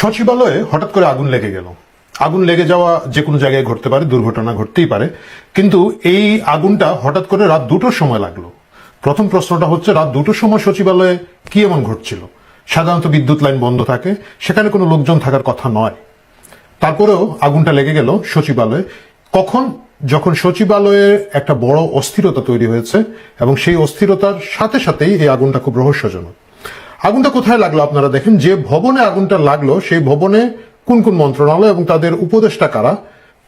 সচিবালয়ে হঠাৎ করে আগুন লেগে গেল। আগুন লেগে যাওয়া যে কোনো জায়গায় ঘটতে পারে, দুর্ঘটনা ঘটতেই পারে, কিন্তু এই আগুনটা হঠাৎ করে রাত 2টোর সময় লাগলো। প্রথম প্রশ্নটা হচ্ছে, রাত 2টোর সময় সচিবালয়ে কি এমন ঘটছিল? সাধারণত বিদ্যুৎ লাইন বন্ধ থাকে, সেখানে কোনো লোকজন থাকার কথা নয়। তারপরেও আগুনটা লেগে গেল সচিবালয়ে। কখন? যখন সচিবালয়ে একটা বড় অস্থিরতা তৈরি হয়েছে, এবং সেই অস্থিরতার সাথে সাথেই এই আগুনটা খুব রহস্যজনক। আগুনটা কোথায় লাগলো আপনারা দেখেন। যে ভবনে আগুনটা লাগলো সেই ভবনে কোন কোন মন্ত্রণালয় এবং তাদের উপদেষ্টা কারা,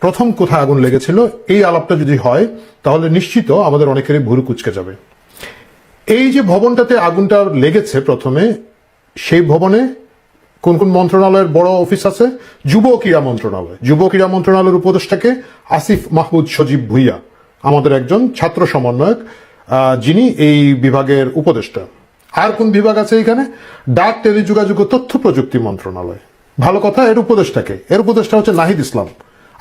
প্রথম কোথায় আগুন লেগেছিল, এই আলাপটা যদি হয় তাহলে নিশ্চিত আমাদের অনেকেরই ভুরু কুঁচকে যাবে। এই যে ভবনটাতে আগুনটা লেগেছে প্রথমে, সেই ভবনে কোন কোন মন্ত্রণালয়ের বড় অফিস আছে? যুব ক্রীড়া মন্ত্রণালয়। যুব ক্রীড়া মন্ত্রণালয়ের উপদেষ্টাকে আসিফ মাহমুদ সজীব ভুইয়া, আমাদের একজন ছাত্র সমন্বয়ক, যিনি এই বিভাগের উপদেষ্টা। আর কোন বিভাগ আছে এখানে? ডাক, টেলিযোগাযোগ ও তথ্য প্রযুক্তি মন্ত্রণালয়। ভালো কথা, এর উপদেষ্টাকে? এর উপদেষ্টা হচ্ছে নাহিদ ইসলাম,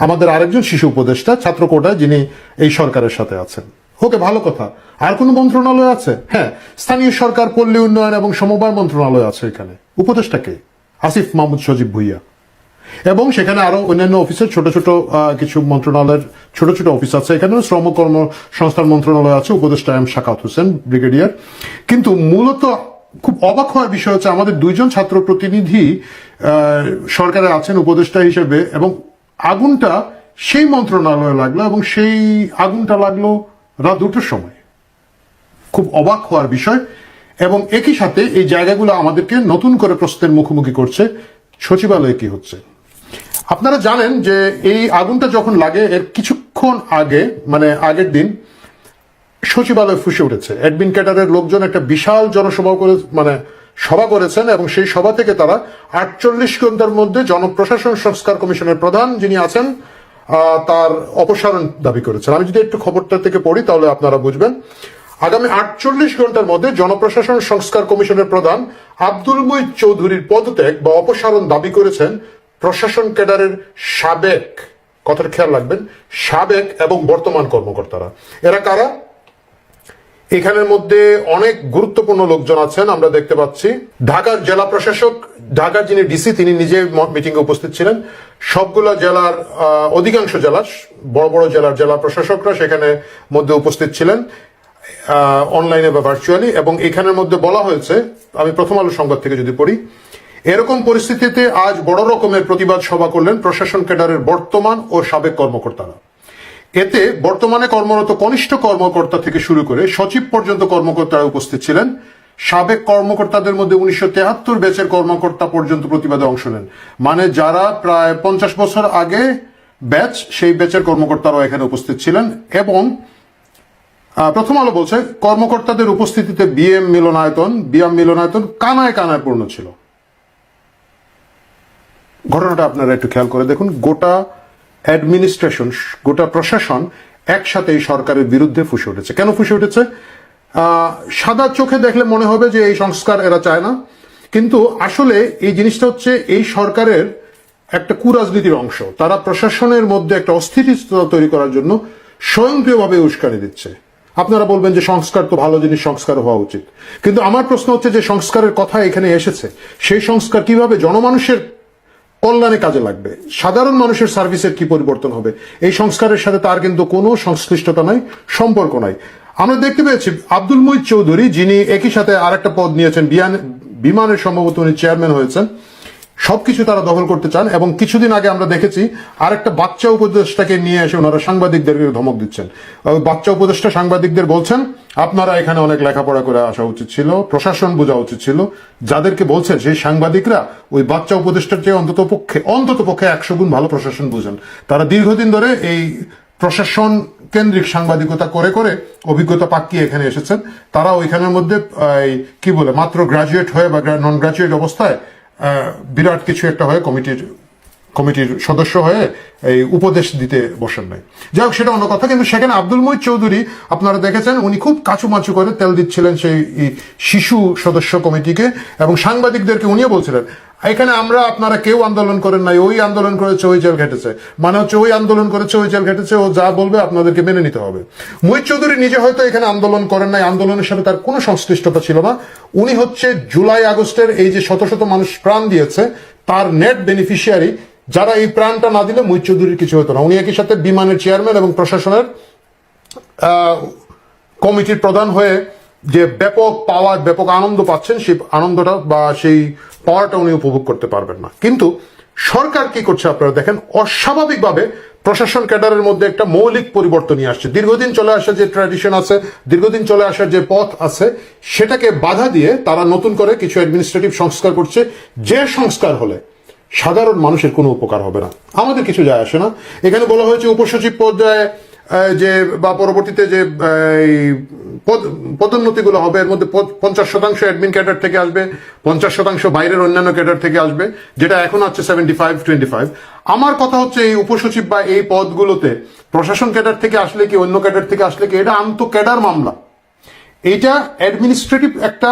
আমাদের আরেকজন শিশু উপদেষ্টা, ছাত্র কোটায়, যিনি এই সরকারের সাথে আছেন। ওকে, ভালো কথা। আর কোন মন্ত্রণালয় আছে? হ্যাঁ, স্থানীয় সরকার, পল্লী উন্নয়ন এবং সমবায় মন্ত্রণালয় আছে এখানে। উপদেষ্টাকে আসিফ মাহমুদ সজীব ভুইয়া। এবং সেখানে আরো অন্যান্য অফিসের ছোট ছোট কিছু মন্ত্রণালয়ের ছোট ছোট অফিস আছে। এখানে শ্রম কর্মসংস্থান মন্ত্রণালয় আছে, উপদেষ্টা এম শাকাত হোসেন ব্রিগেডিয়ার। কিন্তু মূলত খুব অবাক হওয়ার বিষয় হচ্ছে, আমাদের দুইজন ছাত্র প্রতিনিধি সরকারে আছেন উপদেষ্টা হিসেবে, এবং আগুনটা সেই মন্ত্রণালয়ে লাগলো, এবং সেই আগুনটা লাগলো রাত 2টোর সময়। খুব অবাক হওয়ার বিষয়। এবং একই সাথে এই জায়গাগুলো আমাদেরকে নতুন করে প্রশ্নের মুখোমুখি করছে, সচিবালয়ে কি হচ্ছে। আপনারা জানেন যে এই আগুনটা যখন লাগে এর কিছুক্ষণ আগে, মানে আগের দিন, সচিবালয় ফুসে উঠেছে। অ্যাডমিন ক্যাডারের লোকজন একটা বিশাল জনসভা করে, মানে সভা করেছেন, এবং সেই সভা থেকে তারা 48 ঘন্টার মধ্যে জনপ্রশাসন সংস্কার কমিশনের প্রধান যিনি আছেন তার অপসারণ দাবি করেছেন। আমি যদি একটু খবরটা থেকে পড়ি তাহলে আপনারা বুঝবেন। আগামী 48 ঘন্টার মধ্যে জনপ্রশাসন সংস্কার কমিশনের প্রধান আব্দুল মুইত চৌধুরীর পদত্যাগ বা অপসারণ দাবি করেছেন প্রশাসন ক্যাডারের সাবেক, কথাটা খেয়াল রাখবেন, সাবেক এবং বর্তমান কর্মকর্তারা। এরা কারা? এখানের মধ্যে অনেক গুরুত্বপূর্ণ লোকজন আছেন। আমরা দেখতে পাচ্ছি ঢাকার জেলা প্রশাসক, ঢাকার যিনি ডিসি, তিনি নিজে মিটিং এ উপস্থিত ছিলেন। সবগুলা জেলার, অধিকাংশ জেলার, বড় বড় জেলার জেলা প্রশাসকরা সেখানে মধ্যে উপস্থিত ছিলেন, অনলাইনে বা ভার্চুয়ালি। এবং এখানের মধ্যে বলা হয়েছে, আমি প্রথম আলো সংবাদ থেকে যদি পড়ি, এরকম পরিস্থিতিতে আজ বড় রকমের প্রতিবাদ সভা করলেন প্রশাসন ক্যাডারের বর্তমান ও সাবেক কর্মকর্তারা। এতে বর্তমানে কর্মরত কনিষ্ঠ কর্মকর্তা থেকে শুরু করে সচিব পর্যন্ত কর্মকর্তারা উপস্থিত ছিলেন। সাবেক কর্মকর্তাদের মধ্যে 1973 ব্যাচের কর্মকর্তা পর্যন্ত প্রতিবাদে অংশ নেন। মানে যারা প্রায় 50 বছর আগে ব্যাচ, সেই ব্যাচের কর্মকর্তারাও এখানে উপস্থিত ছিলেন। এবং প্রথম আলো বলছে, কর্মকর্তাদের উপস্থিতিতে বিএম মিলনায়তন কানায় কানায় পূর্ণ ছিল। ঘটনাটা আপনারা একটু খেয়াল করে দেখুন। গোটা অ্যাডমিনিস্ট্রেশন, গোটা প্রশাসন একসাথে এই সরকারের বিরুদ্ধে ফুসে উঠেছে। কেন ফুসে উঠেছে? সাদা চোখে দেখলে মনে হবে যে এই সংস্কার এরা চায় না, কিন্তু আসলে এই জিনিসটা হচ্ছে এই সরকারের একটা কুরাজনীতির অংশ। তারা প্রশাসনের মধ্যে একটা অস্থিতিশীলতা তৈরি করার জন্য স্বয়ংক্রিয়ভাবে উস্কানি দিচ্ছে। আপনারা বলবেন যে সংস্কার তো ভালো জিনিস, সংস্কার হওয়া উচিত, কিন্তু আমার প্রশ্ন হচ্ছে যে সংস্কারের কথা এখানে এসেছে, সেই সংস্কার কিভাবে জনমানুষের কল্যাণে কাজে লাগবে, সাধারণ মানুষের সার্ভিসের কি পরিবর্তন হবে, এই সংস্কারের সাথে তার কিন্তু কোনো সংশ্লিষ্টতা নাই, সম্পর্ক নাই। আমরা দেখতে পেয়েছি আব্দুল মুইত চৌধুরী, যিনি একই সাথে আরেকটা পদ নিয়েছেন, বিমানের, সম্ভবত উনি চেয়ারম্যান হয়েছেন। সবকিছু তারা দখল করতে চান। এবং কিছুদিন আগে আমরা দেখেছি আরেকটা বাচ্চা উপদেষ্টাকে নিয়ে এসে ওনারা সাংবাদিকদেরকে ধমক দিচ্ছেন। ওই বাচ্চা উপদেষ্টা সাংবাদিকদের বলছেন, আপনারা এখানে অনেক লেখাপড়া করে আসা উচিত ছিল, প্রশাসন বোঝা উচিত ছিল। যাদেরকে বলছেন সেই সাংবাদিকরা ওই বাচ্চা উপদেষ্টার চেয়ে অন্তত পক্ষে 100 গুণ ভালো প্রশাসন বুঝেন। তারা দীর্ঘদিন ধরে এই প্রশাসন কেন্দ্রিক সাংবাদিকতা করে করে অভিজ্ঞতা পাকিয়ে এখানে এসেছেন। তারা ওইখানের মধ্যে কি বলে, মাত্র গ্রাজুয়েট হয়ে বা নন গ্রাজুয়েট অবস্থায় বিরাট কিছু একটা হয়ে কমিটির সদস্য হয়ে এই উপদেশ দিতে বসেন নাই। যাই হোক, সেটা অন্য কথা। কিন্তু সেখানে আব্দুল মুইত চৌধুরী, আপনারা দেখেছেন, উনি খুব কাচুমাচু করে তেল দিচ্ছিলেন সেই শিশু সদস্য কমিটিকে, এবং সাংবাদিকদেরকে উনিও বলছিলেন, এখানে আপনারা কেউ আন্দোলন করেন নাই, ওই আন্দোলন করেছে, ওই জেল ঘেটেছে। মানে হচ্ছে ওই আন্দোলন করেছে, ওই জেল ঘেটেছে, ও যা বলবে আপনাদেরকে মেনে নিতে হবে। মুইত চৌধুরী নিজে হয়তো এখানে আন্দোলন করেন নাই, আন্দোলনের সাথে তার কোনো সংশ্লিষ্টতা ছিল না। উনি হচ্ছে জুলাই আগস্টের এই যে শত শত মানুষ প্রাণ দিয়েছে তার নেট বেনিফিশিয়ারি যারা এই প্রাণটা না দিলে মুহিত চৌধুরীর কিছু হতো না। উনি একই সাথে বিমানের চেয়ারম্যান এবং প্রশাসনের কমিটির প্রধান হয়ে যে ব্যাপক পাওয়ার, ব্যাপক আনন্দ পাচ্ছেন, সেই আনন্দটা বা সেই পাওয়ারটা উনি উপভোগ করতে পারবেন না। কিন্তু সরকার কি করছে আপনারা দেখেন, অস্বাভাবিকভাবে প্রশাসন ক্যাডারের মধ্যে একটা মৌলিক পরিবর্তন নিয়ে আসছে। দীর্ঘদিন চলে আসা যে ট্র্যাডিশন আছে, দীর্ঘদিন চলে আসার যে পথ আছে, সেটাকে বাধা দিয়ে তারা নতুন করে কিছু অ্যাডমিনিস্ট্রেটিভ সংস্কার করছে, যে সংস্কার হলে সাধারণ মানুষের কোনো উপকার হবে না। আমাদের কিছু যায় আসে না। এখানে বলা হয়েছে উপসচিব পর্যায়ে যে বা পরবর্তীতে যে পদোন্নতিগুলো হবে, এর মধ্যে 50% অ্যাডমিন ক্যাডার থেকে আসবে, 50% বাইরের অন্যান্য ক্যাডার থেকে আসবে, যেটা এখন আছে 75-25। আমার কথা হচ্ছে এই উপসচিব বা এই পদগুলোতে প্রশাসন ক্যাডার থেকে আসলে কি অন্য ক্যাডার থেকে আসলে কি, এটা আন্ত ক্যাডার মামলা। এটা অ্যাডমিনিস্ট্রেটিভ একটা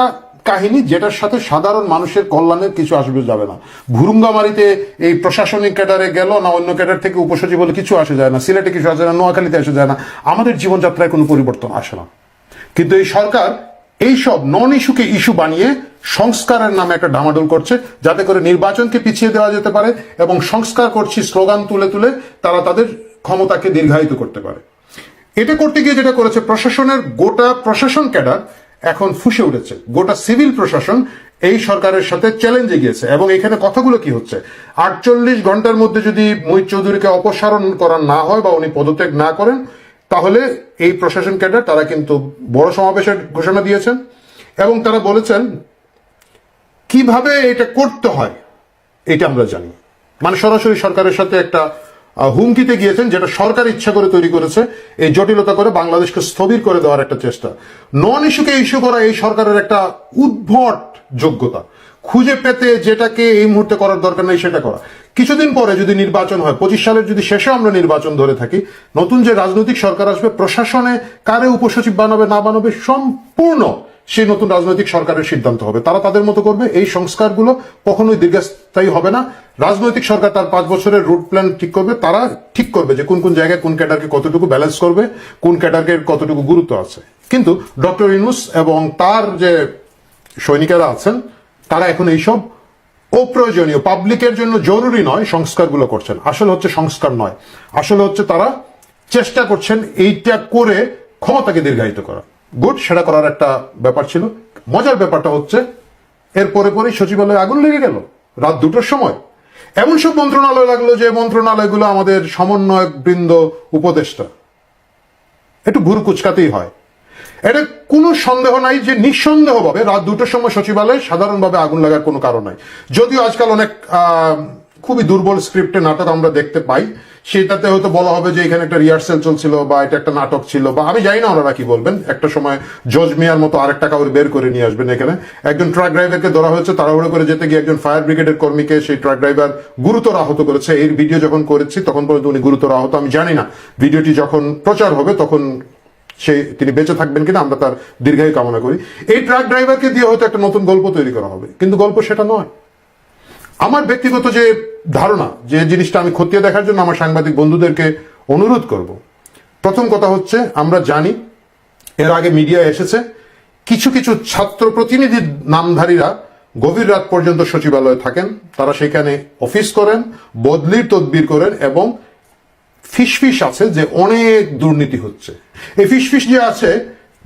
কাহিনী, যেটার সাথে সাধারণ মানুষের কল্যাণের কিছু আসবে যাবে না। ভুরুঙ্গামারিতে এই প্রশাসনিক ক্যাডারে গেল না অন্য ক্যাডার থেকে উপসচিব হলে কিছু আসে যায় না, সিলেটে কিছু আসে না, নোয়াখালীতে আসে যায় না, আমাদের জীবনযাত্রায় কোনো পরিবর্তন আসে না। কিন্তু এই সরকার এইসব নন ইস্যুকে ইস্যু বানিয়ে সংস্কারের নামে একটা ডামাডোল করছে, যাতে করে নির্বাচনকে পিছিয়ে দেওয়া যেতে পারে এবং সংস্কার করছি স্লোগান তুলে তুলে তারা তাদের ক্ষমতাকে দীর্ঘায়িত করতে পারে। এটা করতে গিয়ে যেটা করেছে, প্রশাসনের গোটা প্রশাসন ক্যাডার এখন ফুঁসে উঠেছে, গোটা সিভিল প্রশাসন এই সরকারের সাথে চ্যালেঞ্জে গিয়েছে। এবং এখানে কথাগুলো কি হচ্ছে, 48 ঘন্টার মধ্যে যদি মুহিত চৌধুরীকে অপসারণ করা না হয় বা উনি পদত্যাগ না করেন, তাহলে এই প্রশাসন ক্যাডার তারা কিন্তু বড় সমাবেশের ঘোষণা দিয়েছেন এবং তারা বলেছেন কিভাবে এটা করতে হয় এটা আমরা জানি। মানে সরাসরি সরকারের সাথে একটা হুমকিতে গিয়েছেন, যেটা সরকার ইচ্ছা করে তৈরি করেছে, এই জটিলতা করে বাংলাদেশকে স্থবির করে দেওয়ার একটা চেষ্টা। নন ইস্যুকে ইস্যু করা এই সরকারের একটা উদ্ভট যোগ্যতা, খুঁজে পেতে যেটাকে এই মুহূর্তে করার দরকার নেই সেটা করা। কিছুদিন পরে যদি নির্বাচন হয়, 25 সালের যদি শেষে আমরা নির্বাচন ধরে থাকি, নতুন যে রাজনৈতিক সরকার আসবে, প্রশাসনে কারে উপসচিব বানাবে না বানাবে সম্পূর্ণ সেই নতুন রাজনৈতিক সরকারের সিদ্ধান্ত হবে। তারা তাদের মতো করবে। এই সংস্কারগুলো কখনোই দীর্ঘস্থায়ী হবে না। রাজনৈতিক সরকার তার 5 বছরের রুট প্ল্যান ঠিক করবে, তারা ঠিক করবে যে কোন কোন জায়গায় কোন ক্যাডারকে কতটুকু ব্যালেন্স করবে, কোন ক্যাডারকে কতটুকু গুরুত্ব আছে। কিন্তু ডক্টর ইউনূস এবং তার যে সৈনিকেরা আছেন, তারা এখন এইসব অপ্রয়োজনীয়, পাবলিকের জন্য জরুরি নয় সংস্কারগুলো করছেন। আসলে হচ্ছে সংস্কার নয়, আসলে হচ্ছে তারা চেষ্টা করছেন এইটা করে ক্ষমতাকে দীর্ঘায়িত করা। গুড, সেটা করার একটা ব্যাপার ছিল। মজার ব্যাপারটা হচ্ছে এর পরে পরেই সচিবালয়ে আগুন লেগে গেল রাত 2টোর সময়। এমন সব মন্ত্রণালয় লাগলো যে মন্ত্রণালয়গুলো আমাদের সমন্বয়ক বৃন্দ, উপদেষ্টা, একটু ভুরু কুচকাতেই হয়। এটা কোনো সন্দেহ নাই যে নিঃসন্দেহভাবে রাত 2টোর সময় সচিবালয়ে সাধারণভাবে আগুন লাগার কোনো কারণ নাই। যদিও আজকাল অনেক খুবই দুর্বল স্ক্রিপ্টে নাটক আমরা দেখতে পাই, সেটাতে হয়তো বলা হবে যে এখানে একটা রিহার্সেল চলছিল বা এটা একটা নাটক ছিল, বা আমি জানি না ওনারা কি বলবেন। একটা সময় জজ মিয়ার মতো আরেকটা কাউরে বের করে নিয়ে আসবেন। এখানে একজন ট্রাক ড্রাইভারকে ধরা হয়েছে, তাড়াহুড়ো করে যেতে গিয়ে একজন ফায়ার ব্রিগেডের কর্মীকে সেই ট্রাক ড্রাইভার গুরুতর আহত করেছে। এই ভিডিও যখন করেছি তখন পর্যন্ত উনি গুরুতর আহত। আমি জানি না ভিডিওটি যখন প্রচার হবে তখন তিনি বেঁচে থাকবেন কিনা, আমরা তার দীর্ঘায়ু কামনা করি। এই ট্রাক ড্রাইভারকে দিয়ে হয়তো একটা নতুন গল্প তৈরি করা হবে, কিন্তু গল্প সেটা নয়। আমার ব্যক্তিগত যে ধারণা, যে জিনিসটা আমি খতিয়ে দেখার জন্য আমার সাংবাদিক বন্ধুদেরকে অনুরোধ করব, প্রথম কথা হচ্ছে, আমরা জানি এর আগে মিডিয়া এসেছে কিছু কিছু ছাত্র প্রতিনিধির নামধারীরা গভীর রাত পর্যন্ত সচিবালয়ে থাকেন, তারা সেখানে অফিস করেন, বদলির তদবির করেন এবং ফিসফিস আছে যে অনেক দুর্নীতি হচ্ছে। এই ফিসফিস যে আছে,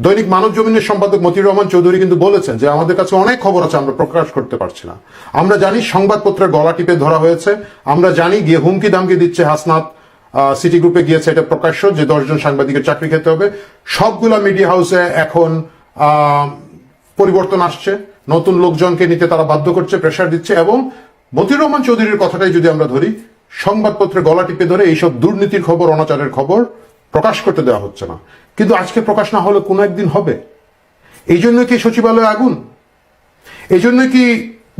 দৈনিক মানব জমিনের সম্পাদক মতিউর রহমান চৌধুরী কিন্তু বলেছেন যে আমাদের কাছে অনেক খবর আছে, আমরা প্রকাশ করতে পারছি না। আমরা জানি সংবাদপত্রের গলা টিপে ধরা হয়েছে, আমরা জানি গিয়ে হুমকি দামকি দিচ্ছে হাসনাত, সিটি গ্রুপে গিয়েছে, এটা প্রকাশ্য যে 10 জন সাংবাদিকের চাকরি খেতে হবে। সবগুলা মিডিয়া হাউসে এখন পরিবর্তন আসছে, নতুন লোকজনকে নিতে তারা বাধ্য করছে, প্রেশার দিচ্ছে। এবং মতিউর রহমান চৌধুরীর কথাটাই যদি আমরা ধরি, সংবাদপত্রে গলা টিপে ধরে এইসব দুর্নীতির খবর, অনাচারের খবর প্রকাশ করতে দেওয়া হচ্ছে না। কিন্তু আজকে প্রকাশ না হলে কোনো একদিন হবে। এই জন্য কি সচিবালয়ে আগুন? এই জন্য কি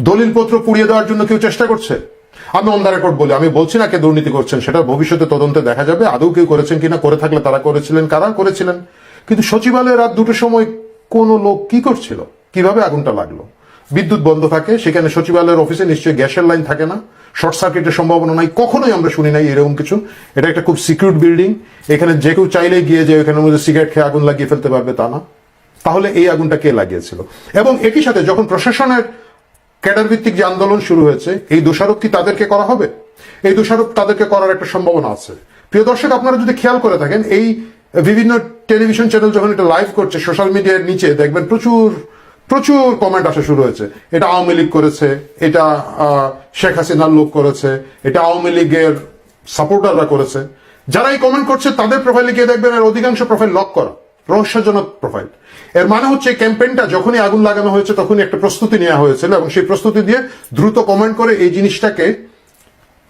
দলিলপত্র পুড়িয়ে দেওয়ার জন্য কেউ চেষ্টা করছে? আমি অন দ্য রেকর্ড বলি, আমি বলছি না কে দুর্নীতি করছেন, সেটা ভবিষ্যতে তদন্তে দেখা যাবে আদৌ কেউ করেছেন কিনা, করে থাকলে তারা করেছিলেন, কারা করেছিলেন। কিন্তু সচিবালয়ে রাত 2টোর সময় কোন লোক কি করছিল, কিভাবে আগুনটা লাগলো? বিদ্যুৎ বন্ধ থাকে, সেখানে সচিবালয়ের অফিসে নিশ্চয়ই গ্যাসের লাইন থাকে না, শর্ট সার্কিটের সম্ভাবনা নাই, কখনোই আমরা শুনি নাই এরকম কিছু। এটা একটা খুব সিকিউরড বিল্ডিং, এখানে যে কেউ চাইলে গিয়ে যে এখানের মধ্যে সিগারেট খেয়ে আগুন লাগিয়ে ফেলতে পারবে তা না। তাহলে এই আগুনটা কে লাগিয়েছিল? এবং একই সাথে যখন প্রশাসনের ক্যাডার ভিত্তিক যে আন্দোলন শুরু হয়েছে, এই দোষারোপ কি তাদেরকে করা হবে? এই দোষারোপ তাদেরকে করার একটা সম্ভাবনা আছে। প্রিয় দর্শক, আপনারা যদি খেয়াল করে থাকেন, এই বিভিন্ন টেলিভিশন চ্যানেল যখন এটা লাইভ করছে, সোশ্যাল মিডিয়ার নিচে দেখবেন প্রচুর প্রচুর কমেন্ট আসা শুরু হয়েছে। এটা আওয়ামী লীগ করেছে, এটা শেখ হাসিনার লোক করেছে, এটা আওয়ামী লীগের সাপোর্টাররা করেছে। যারা এই কমেন্ট করছে তাদের প্রোফাইলে গিয়ে দেখবেন এর অধিকাংশ প্রোফাইল লক করা, রহস্যজনক প্রোফাইল। এর মানে হচ্ছে ক্যাম্পেইনটা যখনই আগুন লাগানো হয়েছে তখনই একটা প্রস্তুতি নেওয়া হয়েছিল, এবং সেই প্রস্তুতি দিয়ে দ্রুত কমেন্ট করে এই জিনিসটাকে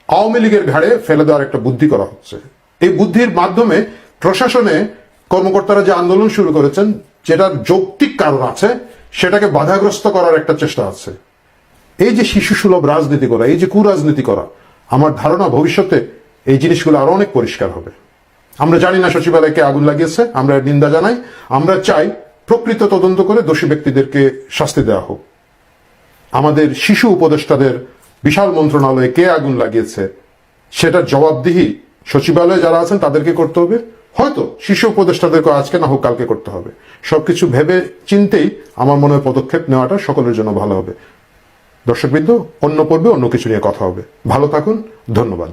আওয়ামী লীগের ঘাড়ে ফেলে দেওয়ার একটা বুদ্ধি করা হচ্ছে। এই বুদ্ধির মাধ্যমে প্রশাসনে কর্মকর্তারা যে আন্দোলন শুরু করেছেন, যেটার যৌক্তিক কারণ আছে, সেটাকে বাধাগ্রস্ত করার একটা চেষ্টা আছে। এই যে শিশু সুলভ রাজনীতি করা, এই যে কুরাজনীতি করা, আমার ধারণা ভবিষ্যতে এই জিনিসগুলো আরো অনেক পরিষ্কার হবে। আমরা জানি না সচিবালয়কে আগুন লাগিয়েছে, আমরা এর নিন্দা জানাই। আমরা চাই প্রকৃত তদন্ত করে দোষী ব্যক্তিদেরকে শাস্তি দেওয়া হোক। আমাদের শিশু উপদেষ্টাদের বিশাল মন্ত্রণালয়ে কে আগুন লাগিয়েছে সেটার জবাবদিহি সচিবালয়ে যারা আছেন তাদেরকে করতে হবে। হয়তো শিশু উপদেষ্টাদেরকে আজকে না হোক কালকে করতে হবে। সবকিছু ভেবে চিন্তেই আমার মনে হয় পদক্ষেপ নেওয়াটা সকলের জন্য ভালো হবে। দর্শকবৃন্দ, অন্য পর্বে অন্য কিছু নিয়ে কথা হবে। ভালো থাকুন, ধন্যবাদ।